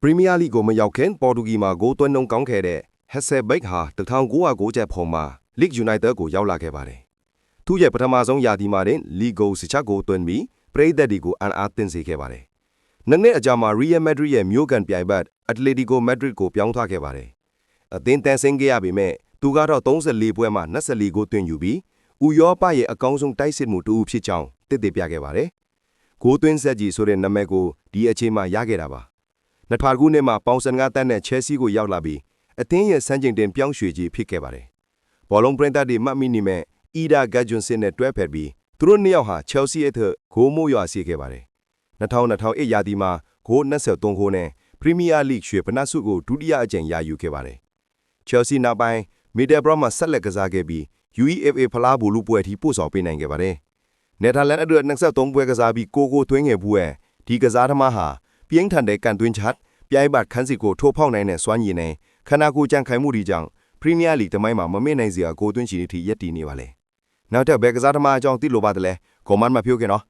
ပရီးမီးယားလိကိုမရောက်ခင်ပေါ်တူဂီမှာဂိုးသွင်းနှုန်းကောင်းခဲ့တဲ့ဟက်ဆယ်ဘိတ်ဟာ1990ချက်ပုံမှာလစ်ယူနိုက်တက်ကိုရောက်လာခဲ့ပါတယ်။သူ့ရဲ့ပထမဆုံးရာသီမှာတင်လီဂိုစစ်ချက်ကိုသွင်းပြီးပရိသတ်တွေကိုအံ့အားသင့်စေခဲ့ပါတယ်။နှစ်အကြာမှာရီယယ်မက်ဒရစ်ရဲ့မြို့ကန်ပြိုင်ဘက်အက်တလက်တီကိုမက်ဒရစ်ကိုပြောင်းသွားခဲ့ပါတယ်။အသင်းတန်းဆင်းခဲ့ရပေမဲ့သူကတော့34ပွဲမှာ24ဂိုးသွင်းယူပြီးဥရောပရဲ့အကောင်းဆုံးတိုက်စစ်မှုတူဖြစ်ကြောင်းတည်တည်ပြခဲ့ပါတယ်။ဂိုးသွင်းဆက်ကြီးဆိုတဲ့နာမည်ကိုဒီအချိန်မှာရခဲ့တာပါ။နှစ်ဖာကူးနဲ့မှာပေါင်စံငါးတန်းနဲ့ချဲဆီကိုရောက်လာပြီးအသင်းရဲ့စံချိန်တင်ပြောင်းရွှေ့ကြီးဖြစ်ခဲ့ပါတယ်။ဘောလုံးပရင်သတ်တွေမှတ်မိနေမဲ့အီဒါဂတ်ဂျွန်စင်နဲ့တွဲဖက်ပြီးသူတို့နှစ်ယောက်ဟာချယ်ဆီအထက်ဂိုးမိုးရွာစေခဲ့ပါတယ်။2001ရာသီမှာဂိုး23ဂိုးနဲ့ပရီးမီးယားလိရွှေဖနက်ဆုကိုဒုတိယအကြိမ်ရယူခဲ့ပါတယ်။ချယ်ဆီနောက်ပိုင်းမီဒယ်ဘရော့မှာဆက်လက်ကစားခဲ့ပြီး UEFA ဖလားဘူလူပွဲထိပို့ဆောင်ပေးနိုင်ခဲ့ပါတယ်။နယ်သာလန်အတွက်23ပွဲကစားပြီးကိုသွင်းခဲ့ဘူးရဲ့ဒီကစားသမားဟာပြင်းထန်တဲ့ကန်သွင်းချက်ပြိုင်ဘတ်ခန်းစီကိုထိုးဖောက်နိုင်တဲ့စွမ်းရည်နဲ့ခန္ဓာကိုယ်ကြံ့ခိုင်မှုတွေကြောင့်ပရီးမီးယားလိတမိုင်းမှာမမေ့နိုင်စရာဂိုးသွင်းချီတီရက်တည်နေပါလေ။နောက်ထပ်ဘယ်ကစားသမားအကြောင်းသိလိုပါတယ်လဲကွန်မန့်မှာပြောခဲ့နော်